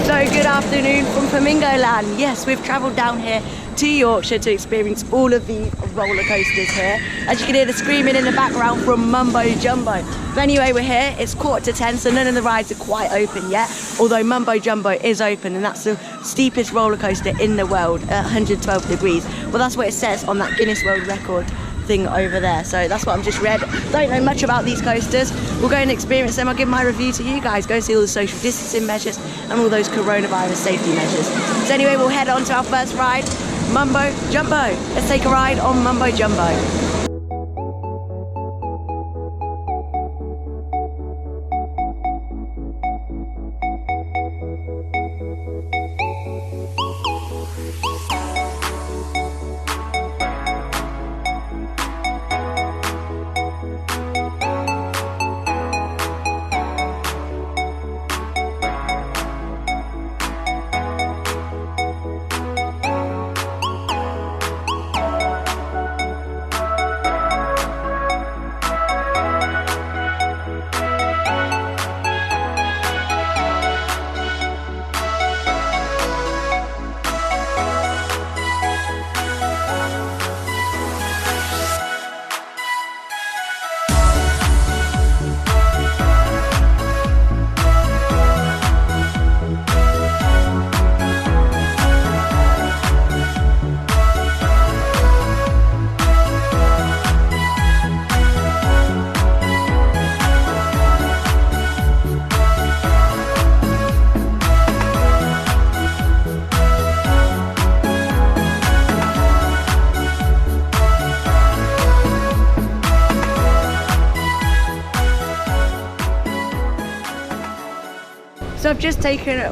So good afternoon from Flamingo Land. Yes, we've travelled down here to Yorkshire to experience all of the roller coasters here. As you can hear the screaming in the background from Mumbo Jumbo. But anyway, we're here, it's 10:15, so none of the rides are quite open yet, although Mumbo Jumbo is open, and that's the steepest roller coaster in the world at 112 degrees. Well, that's what it says on that Guinness World Record thing over there, so that's what I've just read. Don't know much about these coasters. We'll go and experience them. I'll give my review to you guys, go see all the social distancing measures and all those coronavirus safety measures. So anyway, we'll head on to our first ride, Mumbo Jumbo. Let's take a ride on Mumbo Jumbo.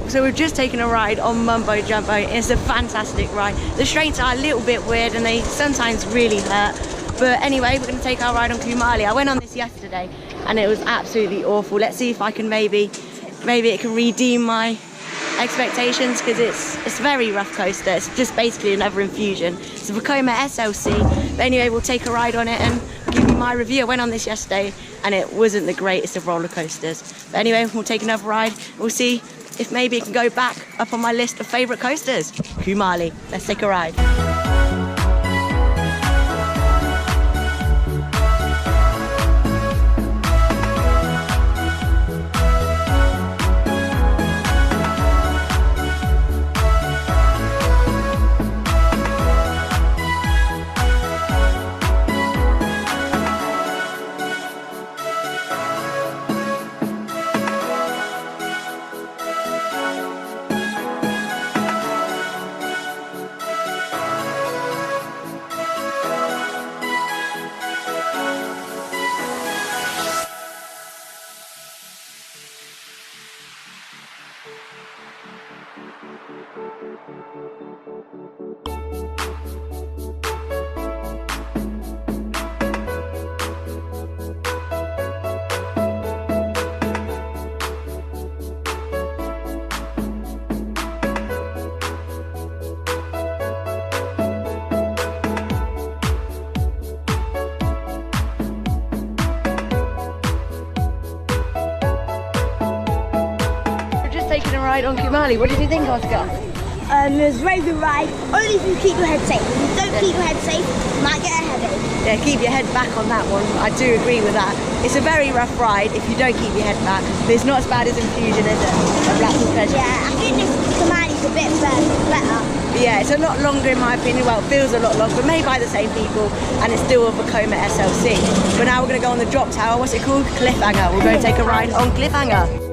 So we've just taken a ride on Mumbo Jumbo. It's a fantastic ride. The straights are a little bit weird and they sometimes really hurt. But anyway, we're going to take our ride on Kumali. I went on this yesterday and it was absolutely awful. Let's see if I can maybe it can redeem my expectations, because it's a very rough coaster. It's just basically another infusion. It's a Vekoma SLC. But anyway, we'll take a ride on it and give you my review. I went on this yesterday and it wasn't the greatest of roller coasters. But anyway, we'll take another ride. We'll see if maybe it can go back up on my list of favourite coasters. Kumali, let's take a ride. Taking a ride on Kumali. What did you think, Oscar? It was a very good ride, only if you keep your head safe. If you don't keep your head safe, you might get a headache. Yeah, keep your head back on that one. I do agree with that. It's a very rough ride if you don't keep your head back, but it's not as bad as Infusion, is it? A Blackpool Pleasure. Yeah, I think this Kumali's a bit better. Yeah, it's a lot longer in my opinion. Well, it feels a lot longer, made by the same people, and it's still a Vekoma SLC. But now we're going to go on the drop tower. What's it called? Cliffhanger. We're going to take a ride on Cliffhanger.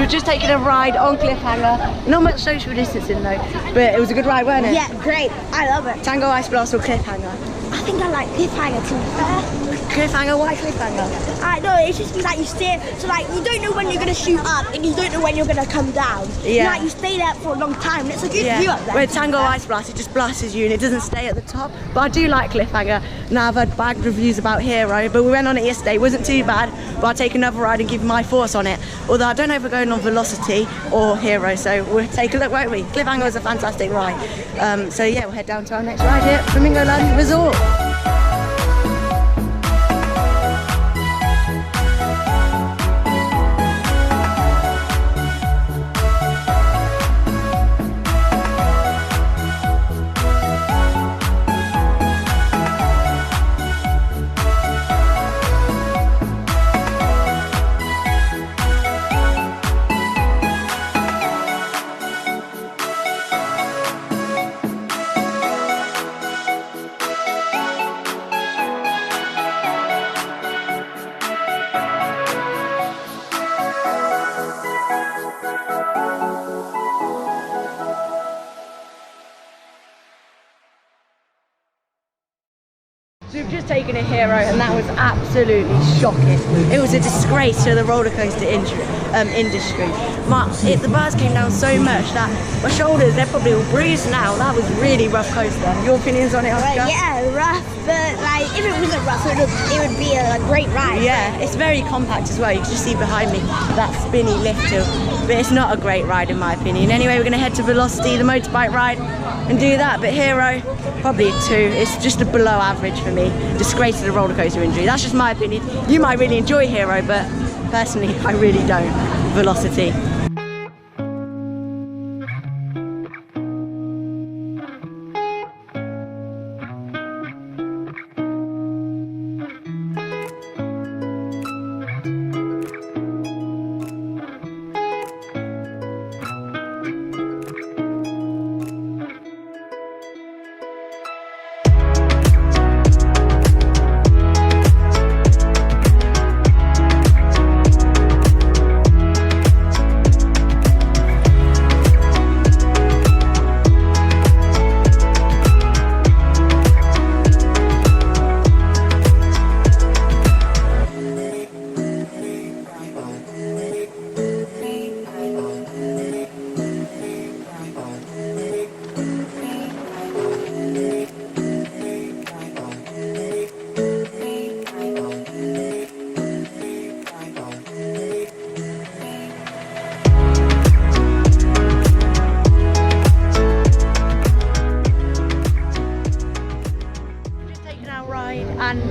we've just taken a ride on Cliffhanger. Not much social distancing though, but it was a good ride, wasn't it? Yeah, great. I love it. Tango Ice Blast or Cliffhanger? I think I like Cliffhanger to be fair. Cliffhanger? Why Cliffhanger? I know, it's just like you stay, so like you don't know when you're gonna shoot up and you don't know when you're gonna come down. Yeah. Like you stay there for a long time and it's a good view up there. With Tango Ice Blast, it just blasts you and it doesn't stay at the top. But I do like Cliffhanger. Now I've had bad reviews about Hero, but we went on it yesterday. It wasn't too bad, but I'll take another ride and give my thoughts on it. Although I don't know if we're going on Velocity or Hero, so we'll take a look, won't we? Cliffhanger was a fantastic ride. So yeah, we'll head down to our next ride here at Flamingo Land Resort. So we've just taken a Hero and that was absolutely shocking. It was a disgrace to the roller coaster industry. The bars came down so much that my shoulders, they're probably all bruised now. That was really rough coaster. Your opinions on it, Oscar? Yeah, rough, but like if it wasn't rough, it would be a great ride. Yeah, it's very compact as well. You can just see behind me that spinny lift hill. But it's not a great ride in my opinion. Anyway, we're going to head to Velocity, the motorbike ride, and do that. But Hero, probably a 2. It's just a below average for me. Disgrace to the roller coaster industry. That's just my opinion. You might really enjoy Hero, but personally, I really don't. Velocity.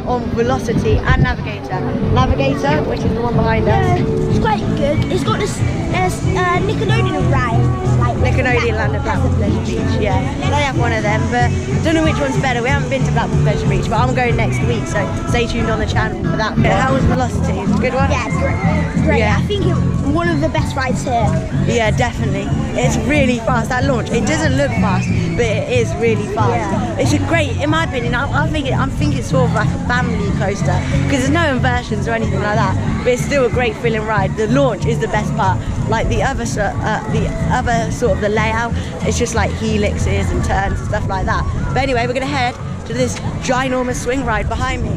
On Velocity and Navigator. Navigator, which is the one behind us. It's quite good. It's got this Nickelodeon ride. Like Nickelodeon Land at Blackpool Pleasure Beach, yeah. They have one of them, but I don't know which one's better. We haven't been to Blackpool Pleasure Beach, but I'm going next week, so stay tuned on the channel for that. Yeah, how was Velocity? Is it a good one? Yeah, it's great. Yeah. I think it's one of the best rides here. Yeah, definitely. It's really fast. That launch, it doesn't look fast, but it is really fast. Yeah. It's a great, in my opinion, I'm thinking it's sort of like a family coaster because there's no inversions or anything like that, but it's still a great thrilling ride. The launch is the best part. Like the other sort of the layout, it's just like helixes and turns and stuff like that. But anyway, we're gonna head to this ginormous swing ride behind me.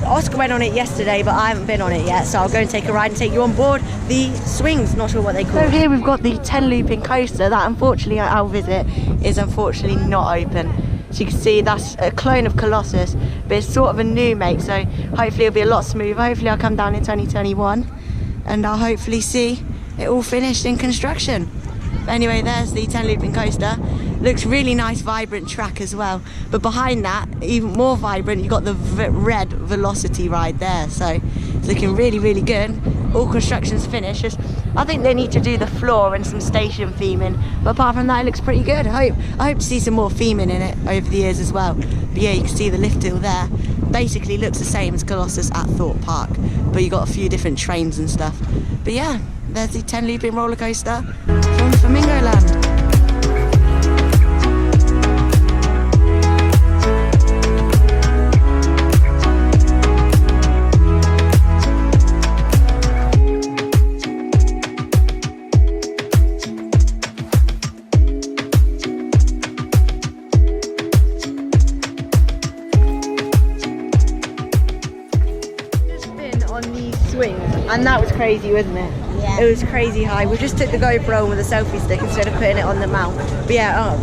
Oscar went on it yesterday, but I haven't been on it yet, so I'll go and take a ride and take you on board the swings. Not sure what they call it. So here we've got the 10 looping coaster that unfortunately our visit is unfortunately not open. So you can see that's a clone of Colossus, but it's sort of a new make, so hopefully it'll be a lot smoother. Hopefully I'll come down in 2021 and I'll hopefully see it all finished in construction. But anyway, there's the 10 looping coaster. Looks really nice, vibrant track as well. But behind that, even more vibrant, you've got the red Velocity ride there. So it's looking really, really good. All construction's finished. I think they need to do the floor and some station theming. But apart from that, it looks pretty good. I hope to see some more theming in it over the years as well. But yeah, you can see the lift hill there. Basically looks the same as Colossus at Thorpe Park, but you got a few different trains and stuff. But yeah, there's the 10 looping roller coaster from Flamingo Land. on these swings, and that was crazy, wasn't it? Yeah. It was crazy high. We just took the GoPro with a selfie stick instead of putting it on the mount. But yeah,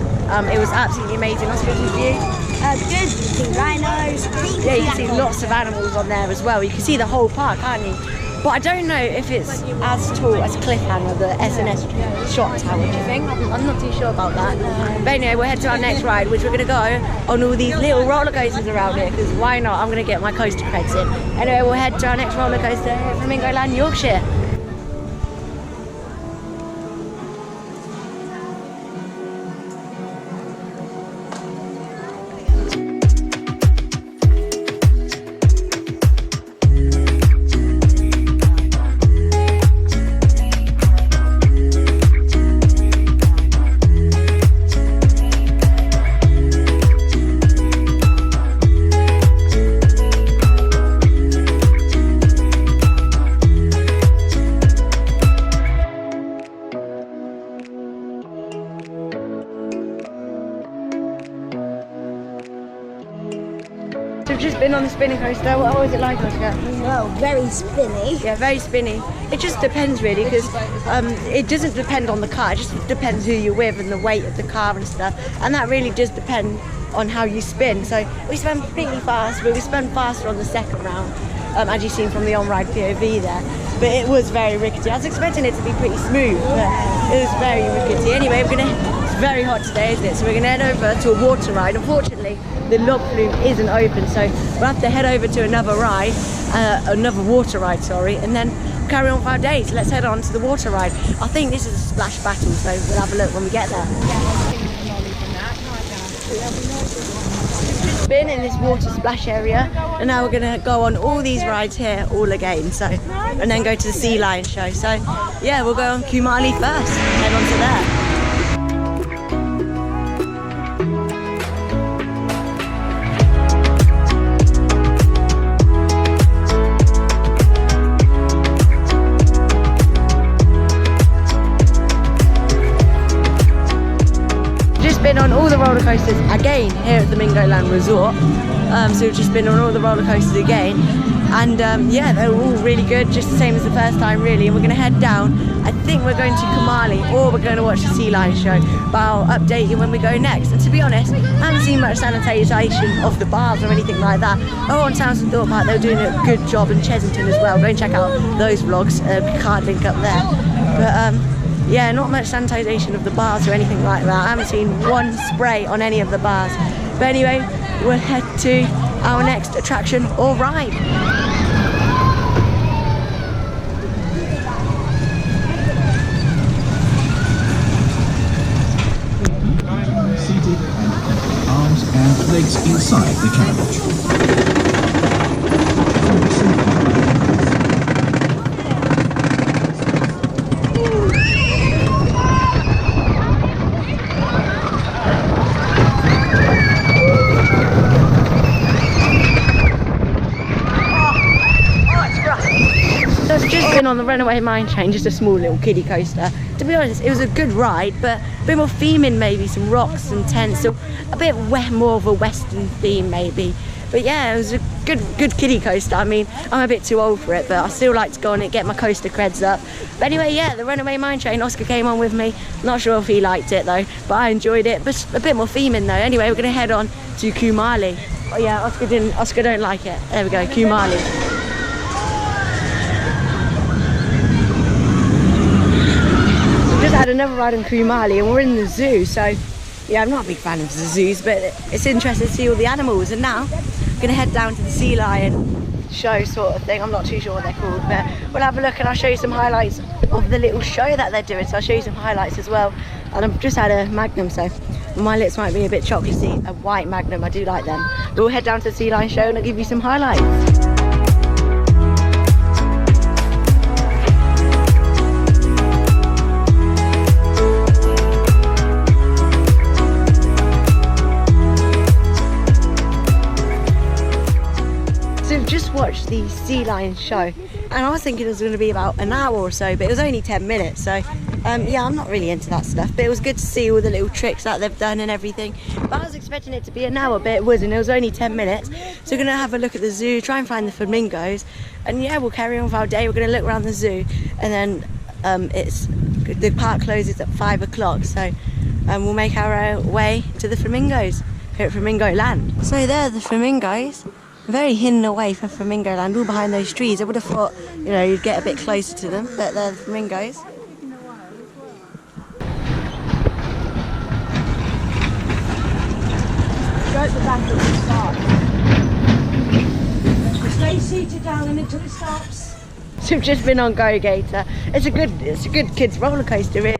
it was absolutely amazing. Oscar, did you? Good. You see rhinos. Yeah, you can see lots of animals on there as well. You can see the whole park, can't you? But I don't know if it's as tall as Cliffhanger, the S&S shot tower, do you think? I'm not too sure about that. But anyway, we'll head to our next ride, which we're going to go on all these little roller coasters around here, because why not? I'm going to get my coaster creds in. Anyway, we'll head to our next roller coaster here at Flamingo Land, Yorkshire. We've just been on the spinning coaster. What was it like, Oscar? Well, very spinny. Yeah, very spinny. It just depends really, because it doesn't depend on the car. It just depends who you're with and the weight of the car and stuff. And that really does depend on how you spin. So we spun pretty fast, but we spun faster on the second round, as you've seen from the On-Ride POV there. But it was very rickety. I was expecting it to be pretty smooth, but it was very rickety. Anyway, it's very hot today, isn't it? So we're gonna head over to a water ride. Unfortunately, the log flume isn't open, so we'll have to head over to another ride, another water ride, sorry, and then carry on with our day. So let's head on to the water ride. I think this is a splash battle, so we'll have a look when we get there. We've just been in this water splash area, and now we're gonna go on all these rides here all again. So, and then go to the sea lion show. So, yeah, we'll go on Kumali first. Head on to there. Been on all the roller coasters again here at the Flamingo Land Resort. So we've just been on all the roller coasters again, and yeah, they were all really good, just the same as the first time really. And we're going to head down. I think we're going to Kumali, or we're going to watch the sea lion show, but I'll update you when we go next. And to be honest, I haven't seen much sanitisation of the bars or anything like that. Oh, on Townsend Thorpe Park, they were doing a good job, in Chesington as well. Go and check out those vlogs, card link up there. But yeah, not much sanitisation of the bars or anything like that. I haven't seen one spray on any of the bars. But anyway, we'll head to our next attraction or ride. Seated and arms and legs inside the carriage. On the Runaway mine train, just a small little kiddie coaster. To be honest, it was a good ride, but a bit more theming, maybe some rocks and tents, so a bit more of a western theme maybe. But yeah, it was a good kiddie coaster. I mean, I'm a bit too old for it, but I still like to go on it, get my coaster creds up. But anyway, yeah, the Runaway mine train, Oscar came on with me. Not sure if he liked it though, but I enjoyed it. But a bit more theming though. Anyway, we're gonna head on to Kumali. Oh yeah, Oscar don't like it. There we go, Kumali. Just had another ride in Kumali, and we're in the zoo. So yeah, I'm not a big fan of the zoos, but it's interesting to see all the animals. And now I'm gonna head down to the sea lion show sort of thing. I'm not too sure what they're called, but we'll have a look and I'll show you some highlights of the little show that they're doing. So I'll show you some highlights as well. And I've just had a Magnum, so my lips might be a bit chocolatey. A white Magnum, I do like them. But we'll head down to the sea lion show and I'll give you some highlights. Watched the sea lion show, and I was thinking it was going to be about an hour or so, but it was only 10 minutes, so Yeah, I'm not really into that stuff, but it was good to see all the little tricks that they've done and everything. But I was expecting it to be an hour, but it wasn't. It was only 10 minutes. So we're going to have a look at the zoo, try and find the flamingos, and yeah, we'll carry on with our day. We're going to look around the zoo, and then the park closes at 5 o'clock, so we'll make our way to the flamingos here at Flamingo Land. So there are the flamingos, very hidden away from Flamingo Land, all behind those trees. I would have thought, you know, you'd get a bit closer to them, but they're the flamingos. Go at the back of the start. Stay seated down until it stops. So we've just been on Navigator. It's a good kids roller coaster, really.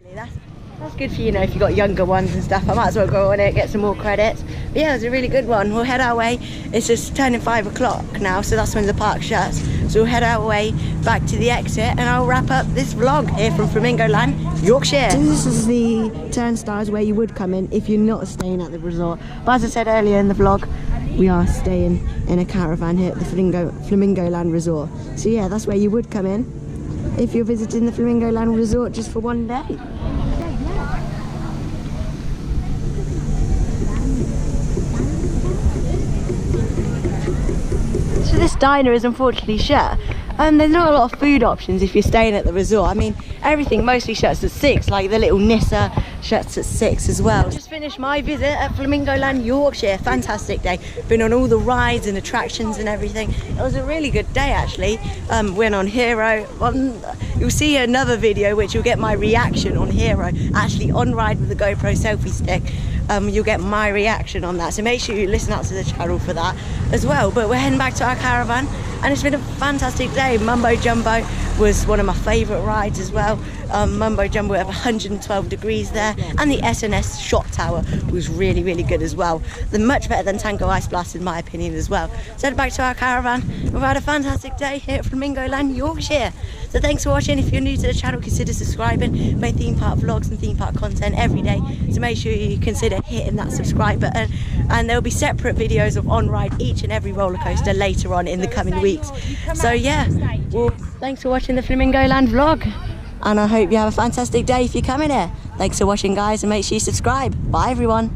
That's good for, you know, if you've got younger ones and stuff. I might as well go on it, get some more credits. But yeah, it was a really good one. We'll head our way. It's just turning 5 o'clock now, so that's when the park shuts. So we'll head our way back to the exit, and I'll wrap up this vlog here from Flamingo Land, Yorkshire. This is the turnstiles where you would come in if you're not staying at the resort. But as I said earlier in the vlog, we are staying in a caravan here at the Flamingo Land Resort. So yeah, that's where you would come in if you're visiting the Flamingo Land Resort just for one day. So this diner is unfortunately shut. There's not a lot of food options if you're staying at the resort. I mean, everything mostly shuts at 6, like the little Nissa shuts at 6 as well. Just finished my visit at Flamingo Land, Yorkshire. Fantastic day. Been on all the rides and attractions and everything. It was a really good day, actually. Went on Hero. You'll see another video which you'll get my reaction on Hero, actually on ride with the GoPro selfie stick. You'll get my reaction on that, so make sure you listen out to the channel for that as well. But we're heading back to our caravan, and it's been a fantastic day. Mumbo Jumbo was one of my favourite rides as well. Mumbo Jumbo at 112 degrees there, and the S&S shot tower was really, really good as well. They're much better than Tango Ice Blast in my opinion as well. So head back to our caravan. We've had a fantastic day here at Flamingo Land, Yorkshire. So thanks for watching. If you're new to the channel, consider subscribing. Make theme park vlogs and theme park content every day, so make sure you consider hitting that subscribe button, and there'll be separate videos of on-ride each and every roller coaster later on in the coming weeks. So yeah, well, thanks for watching the Flamingo Land vlog, and I hope you have a fantastic day if you're coming here. Thanks for watching, guys, and make sure you subscribe. Bye everyone.